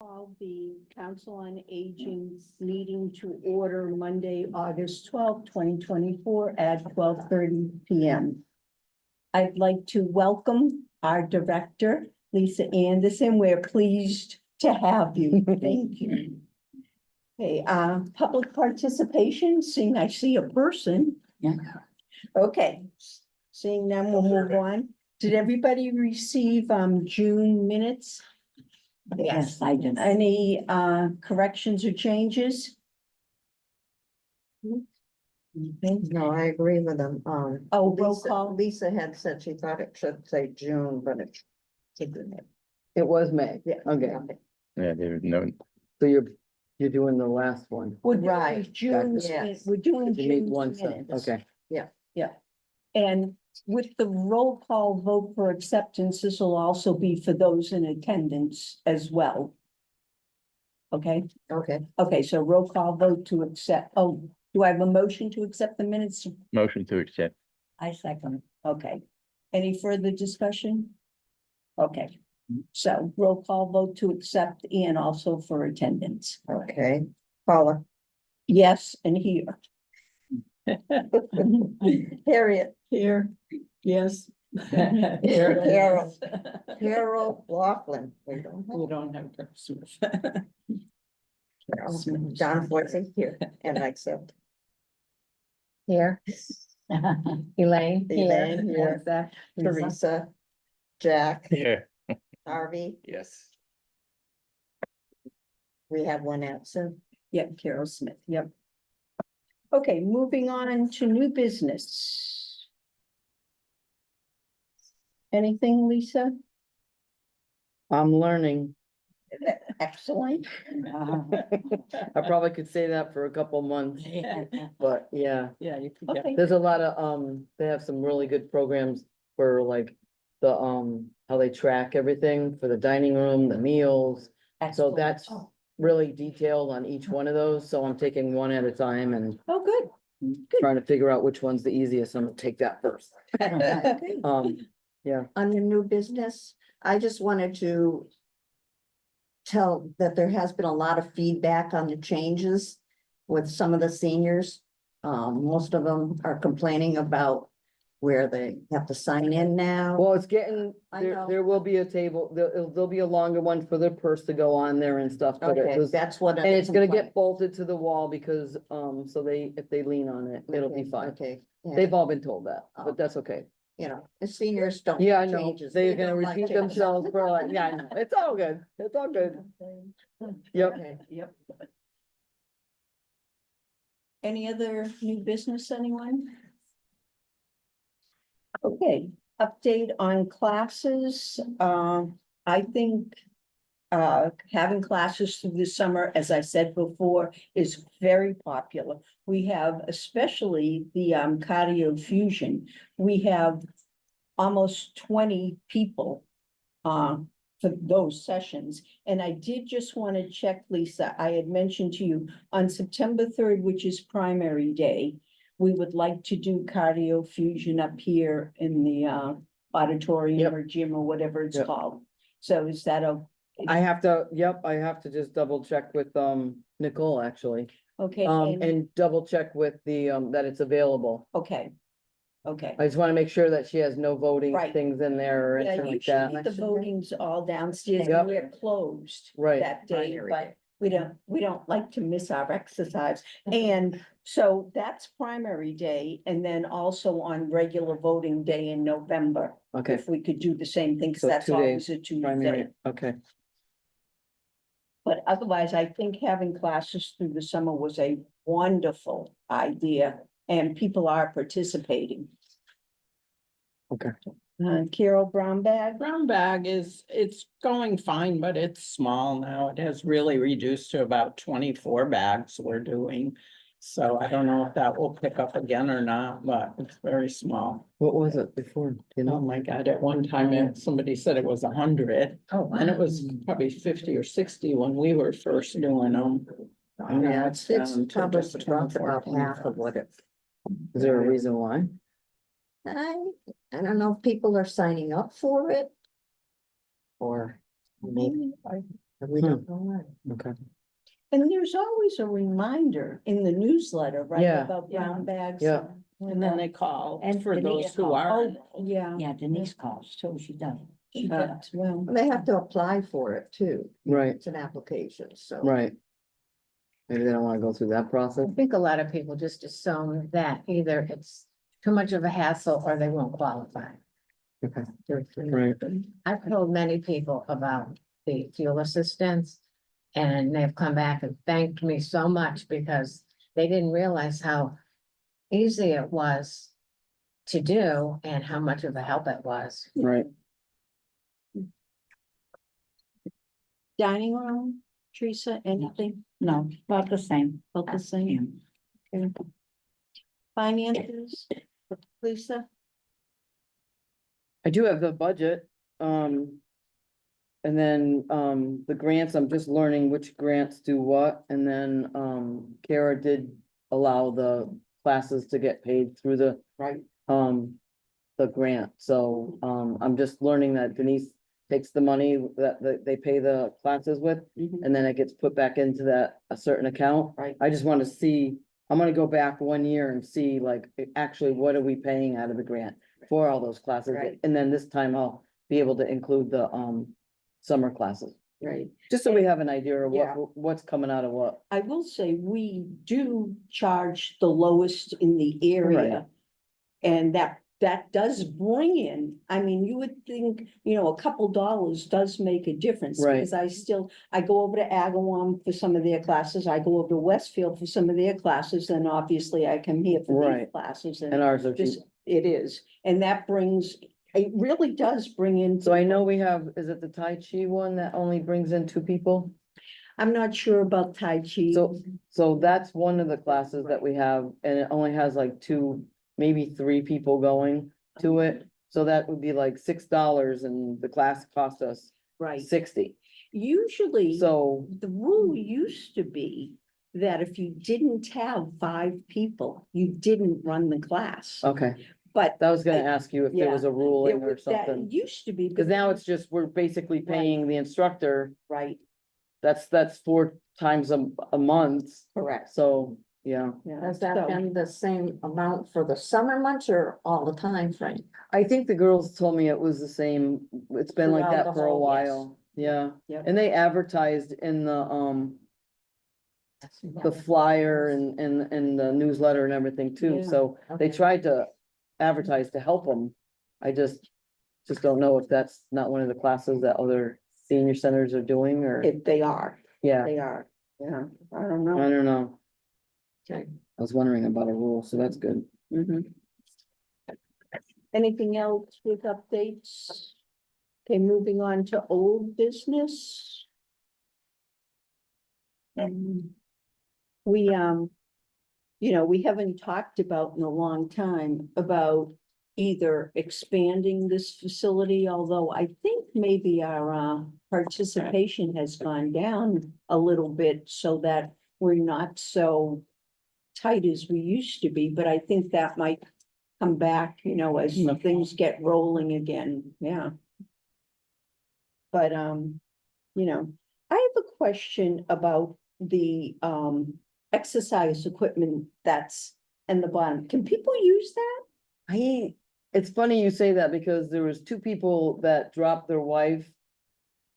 Call the Council on Aging's meeting to order Monday, August 2024 at 12:30 p.m. I'd like to welcome our director, Lisa Anderson. We're pleased to have you. Thank you. Okay, public participation, seeing I see a person. Yeah. Okay, seeing none, we'll move on. Did everybody receive June minutes? Yes, I did. Any corrections or changes? No, I agree with them. Oh, roll Lisa- call. Lisa had said she thought it should say June, but it. It was May. Yeah. Okay, Yeah, there's no, so you're doing the last one. We're doing Right, June's, yes. we're doing You need June's one, so, minutes. okay. And with the roll call vote for acceptance, this will also be for those in attendance as well. Okay, Okay, okay, so roll call vote to accept, oh, do I have a motion to accept the minutes? motion to accept. I second. Okay, any further discussion? Okay, so roll call vote to accept and also for attendance. okay. Paula, Yes, and here. Harriet, Here, yes. Carol. Carol Laughlin. We don't We have don't have Christmas. Carol. John Foyce here, and I accept. Here, Elaine? Elaine here, Teresa. Teresa, Jack, Yeah. Harvey, Yes. we have one absent. Yep, Carol Smith, yep. Okay, moving on to new business. Anything, Lisa? I'm learning. Excellent. I probably could say that for a couple months, but yeah, Yeah, you could Okay, there's a lot of, they have some really good programs for like the, how they track everything for the dining room, the meals. So that's really detailed on each one of those, so I'm taking one at a time and oh, good. trying to figure out which one's the easiest. I'm gonna take that first. Okay. Under new business, I just wanted to tell that there has been a lot of feedback on the changes with some of the seniors. Most of them are complaining about where they have to sign in now. Well, it's getting, I there, know. there will be a table, there'll be a longer one for their purse to go on there and stuff, but it Okay, was. that's what. And it's gonna get bolted to the wall because, so if they lean on it, it'll be fine. Okay, yeah, They've all been told that, Oh. but that's okay. you know, the seniors don't. Yeah, I like know, changes. they're They gonna don't like repeat changes. themselves for like, yeah, I know, it's all good, it's all good. Yep. Okay. Yep. Any other new business, anyone? Okay, update on classes. I think having classes through the summer, as I said before, is very popular. We have especially the cardio fusion. We have almost 20 people for those sessions. And I did just want to check, Lisa, I had mentioned to you on September 3rd, which is primary day, we would like to do cardio fusion up here in the auditorium Yep. or gym or whatever it's Yep. called. So is that I have to just double check with, Nicole, actually, okay? and double check with the, that it's available. Okay, okay. I just wanna make sure that she has no voting Right. things in there or Yeah, anything like that. usually the voting's all downstairs, Yep. and we're closed Right. that day, Primary but day. we don't like to miss our exercise. And so that's primary day, and then also on regular voting day in November, Okay, if we could do the same thing, because So that's 2 always a Tuesday. primary, okay. But otherwise, I think having classes through the summer was a wonderful idea, and people are participating. Okay. Carol Brownback? Brown bag it's going fine, but it's small now. It has really reduced to about 24 bags we're doing. So I don't know if that will pick up again or not, but it's very small. What was it before, do you Oh know? my God, at one time, somebody said it was 100, Oh, and it was probably 50 or 60 when we were first doing them. Yeah, it's down to probably just about 24, half of what it. Is there a reason why? I don't know if people are signing up for it. Or maybe, We don't know when. Okay. And there's always a reminder in the newsletter, right, Yeah. about brown bags. Yeah. And then they call And for Denise those who called. are. Oh, yeah. Yeah, Denise calls too, she does. She does, well, They have to apply for it too. Right, It's an application, so. right. Maybe they don't wanna go through that process. I think a lot of people just assume that either it's too much of a hassle or they won't qualify. Okay, right. I've told many people about the fuel assistance. And they've come back and thanked me so much because they didn't realize how easy it was to do and how much of a help it was. Right. dining room, Teresa, anything No, about the same. about the same? Okay. Finances, Lisa? I do have the budget, and then, the grants, I'm just learning which grants do what, and then, Kara did allow the classes to get paid through the, Right. the grant, so, I'm just learning that Denise takes the money that they pay the classes with, and then it gets put back into that, a certain account. Right. I just want to see, I'm gonna go back 1 year and see like, actually, what are we paying out of the grant for all those classes? Right. And then this time I'll be able to include the, summer classes, Right. just so we have an idea of Yeah. what's coming out of what. I will say, we do charge the lowest in the area. And that does bring in, I mean, you would think, a couple dollars does make a difference. Right. Because I go over to Agawam for some of their classes, I go over to Westfield for some of their classes, and obviously I come here for these Right. classes. And ours are This, cheap. it is, and that brings, it really does bring in. So I know we have, is it the Tai Chi one that only brings in 2 people? I'm not sure about Tai Chi. So that's one of the classes that we have, and it only has like 2, maybe 3 people going to it. So that would be like $6 and the class cost us Right, 60. usually. So, The rule used to be that if you didn't have 5 people, you didn't run the class. okay, But I was gonna ask you if there was a ruling or that something, used to be. cause now it's just, we're basically paying the instructor, Right, that's 4 times a month, correct. so, yeah. Yeah, Has that so- been the same amount for the summer months or all the time, Frank? I think the girls told me it was the same, it's been like Throughout that the for a whole- yes. while, yeah. Yep. And they advertised in the flyer and the newsletter and everything too, Yeah. so they Okay. tried to advertise to help them. I just don't know if that's not one of the classes that other senior centers are doing, or, They are, yeah, they are, yeah, I don't I know. don't know. Okay. I was wondering about a rule, so that's good. Mhm. Anything else with updates? Okay, moving on to old business. We, we haven't talked about in a long time about either expanding this facility, although I think maybe our participation has gone down a little bit so that we're not so tight as we used to be, but I think that might come back, as things get rolling again, yeah. But, I have a question about the, exercise equipment that's in the bottom. Can people use that? It's funny you say that because there was 2 people that dropped their wife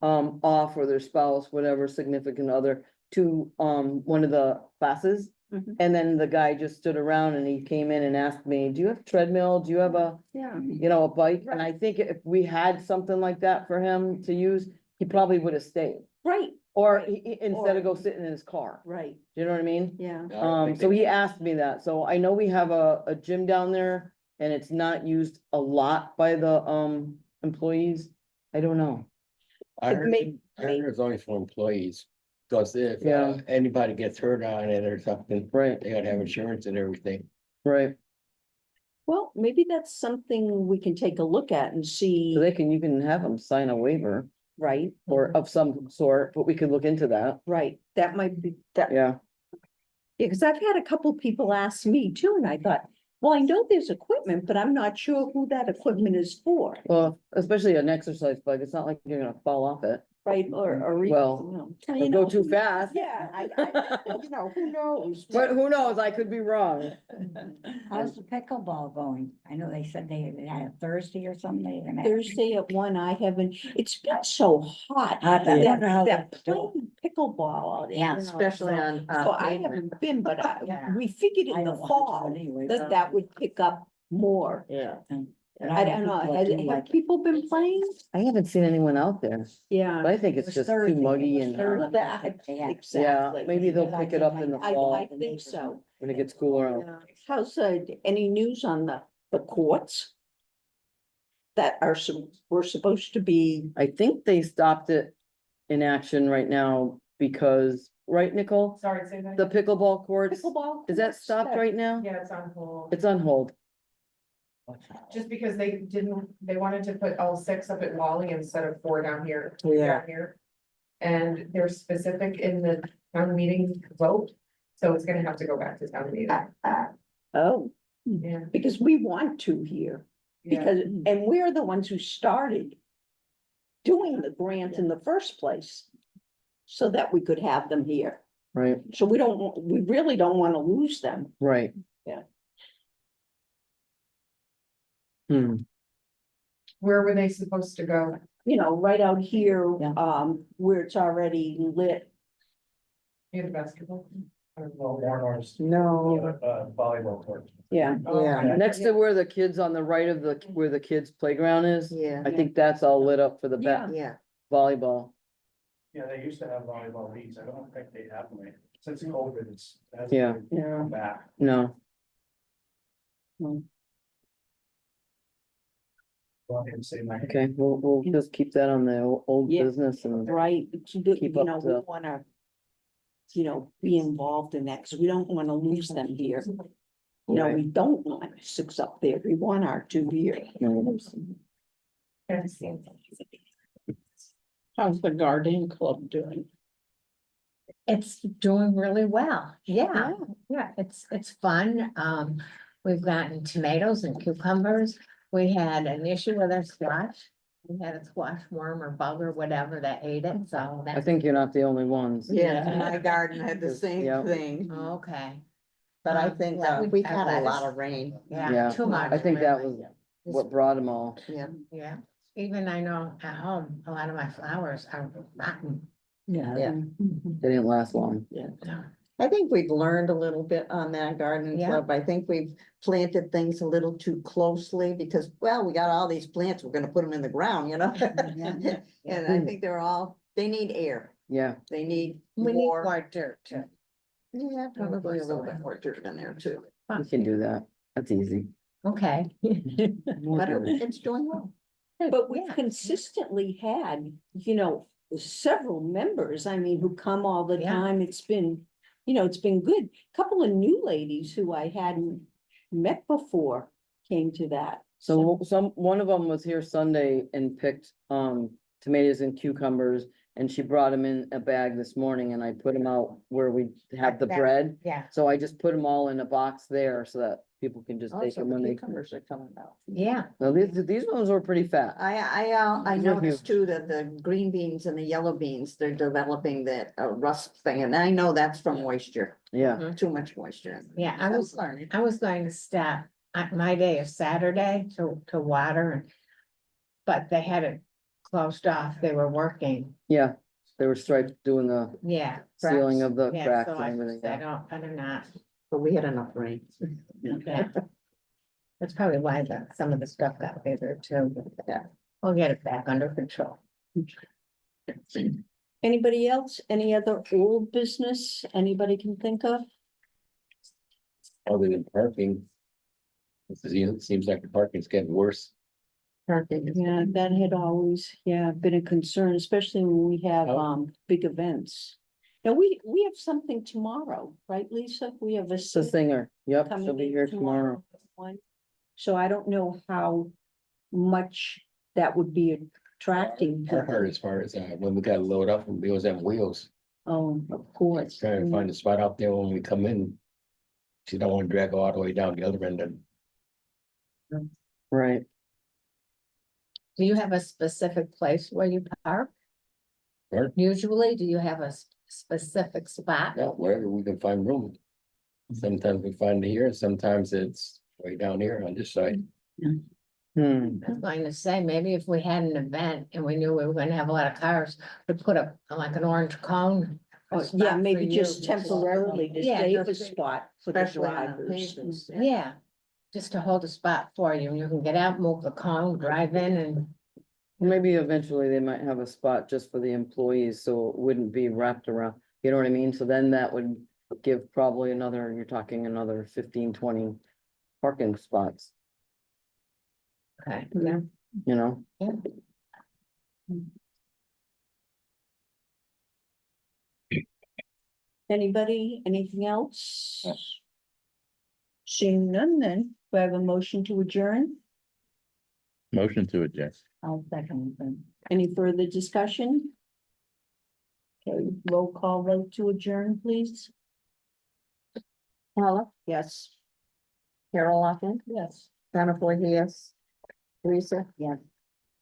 off, or their spouse, whatever significant other, to one of the classes. Mhm. And then the guy just stood around and he came in and asked me, do you have a treadmill? Do you have a, Yeah. a bike? And I think if we had something like that for him to use, he probably would have stayed. Right, Or instead of Or- go sitting in his car, right, do you know what I mean? yeah. So he asked me that, so I know we have a gym down there and it's not used a lot by the employees. I don't know. I It heard, may- I heard it's only for employees, because if Yeah. anybody gets hurt on it or something, Right, they gotta have insurance and everything. right. Well, maybe that's something we can take a look at and see, So you can have them sign a waiver right? or of some sort, but we could look into that. Right, that might be, that, Yeah, because I've had a couple people ask me too, and I thought, well, I know there's equipment, but I'm not sure who that equipment is for. well, especially an exercise bike, it's not like you're gonna fall off it. right, or. Well, you Don't go know, too fast. Yeah, you know, who knows? But who knows? I could be wrong. How's the pickleball going? I know they said they had a Thursday or something. They're gonna have- Thursday at 1, I haven't, it's been so hot. I that- wonder how that that's doing. playing pickleball out there. Yeah, you know, Especially so- on, So I pavement. haven't been, but Yeah. we figured I in the don't watch it fall anyway, that but- that would pick up more. Yeah. And I don't know, people have do have like it. people been playing? I haven't seen anyone out there, Yeah. but I think It it's was just Thursday, too it muggy was and Thursday. hot. That, Yeah. exactly. Yeah, maybe they'll pick it up in the I fall think so. when it gets cooler. Yeah. How's, any news on the courts? That are, were supposed to be, I think they stopped it in action right now because, right, Nicole? Sorry, say that. The pickleball courts, pickleball? is that courts stopped right now? Yeah, it's on hold. It's on hold. Just because they didn't, they wanted to put all 6 up at Wally instead of 4 down here. Yeah. Down here. And they're specific in the town meeting vote, so it's gonna have to go back to town meeting. Oh, Yeah. because we want to here, Yeah. because, and we're the ones who started doing the grant in the first place, so that we could have them here. Right, So we really don't want to lose them. right. Yeah. Where were they supposed to go? You know, right out here, Yeah. where it's already lit. Near the basketball? No, Volleyball court. Yeah. yeah, Next to where the kids on the right of the, where the kids playground is, yeah, I think that's all lit up for the Yeah. yeah. volleyball. Yeah, they used to have volleyball leagues. I don't think they have them. Since COVID, it's. Yeah. Yeah. Back. No, Well, I can say my. okay, we'll just keep that on the old Yeah. business and, Right, you Keep up know, we the- wanna, you know, be involved in that, because we don't wanna lose them here. You know, Right. we don't want 6 up there, we want our 2 here. How's the garden club doing? It's doing really well. Yeah, yeah, it's fun. We've gotten tomatoes and cucumbers. We had an issue with our squash. We had a squash worm or bug or whatever that ate it, so I that's. think you're not the only ones. Yeah, my garden had the same Yeah. thing, Okay, but I think, Well, we've I had a lettuce. lot of rain. Yeah, yeah, too much. I think that really. was what brought them all. Yeah. Yeah, even I know at home, a lot of my flowers are rotten. Yeah. They didn't last long. I think we've learned a little bit on that garden Yeah. club. I think we've planted things a little too closely because, well, we got all these plants, we're gonna put them in the ground, you know? And I think they're all, they need air. Yeah, They need We need more. more dirt too. Yeah, probably a little bit more dirt in there too. we can do that. That's easy. Okay. But it's doing well. But we've Yeah. consistently had, you know, several members, I mean, who come all the Yeah. time, it's been, you know, it's been good. Couple of new ladies who I hadn't met before came to that. So one of them was here Sunday and picked tomatoes and cucumbers. And she brought them in a bag this morning and I put them out where we have the That- bread. Yeah, So I just put them all in a box there so that people can just take Also, them when they. cucumbers are coming out. yeah, No, these ones were pretty fat. I These are noticed too that the green beans and the yellow beans, they're developing that rust thing, and I know that's from moisture, Yeah, too much moisture. yeah, I was learning. going to stop, my day is Saturday to water. But they had it closed off, they were working, yeah. They were striped doing the yeah. sealing cracks. of the Yeah, cracks so and I everything. said, yeah. oh, better not. But we had enough rain. Yeah. That's probably why some of the stuff got bigger too. Yeah. We'll get it back under control. Anybody else? Any other old business anybody can think of? Other than parking. It seems like the parking's getting worse. Yeah, that had always, been a concern, especially when we have, Oh. big events. Now, we have something tomorrow, right, Lisa? We have a. It's the singer. Yep, she'll coming be in here tomorrow. One. So I don't know how much that would be attracting. Our people. heart as far as when we gotta load up and wheels and wheels. Oh, of course. Trying to find a spot out there when we come in. She don't want to drag all the way down the other end and Right. Do you have a specific place where you park? Where? Usually, do you have a specific spot? Yeah, wherever we can find room. Sometimes we find it here, sometimes it's way down here on this side. Hmm, I was going to say, maybe if we had an event and we knew we were gonna have a lot of cars, we'd put up like an orange cone. a Oh, spot yeah, for maybe you. just temporarily to Yeah, save a just- spot for the Especially on drivers. occasions. Yeah, just to hold a spot for you, and you can get out, move the cone, drive in and, maybe eventually they might have a spot just for the employees, so it wouldn't be wrapped around, you know what I mean? So then that would give probably another, you're talking another 15, 20 parking spots, okay. Yeah. you know? Anybody, anything else? Seeing none, then, do I have a motion to adjourn? Motion to adjourn. I'll second them. Any further discussion? Okay, roll call vote to adjourn, please. Paula, Yes. Carol Locken, Yes. Jennifer, yes. Teresa, Yes.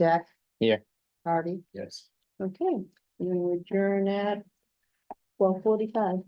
Jack. Here. Hardy. Yes. Okay, we adjourn at 12:45.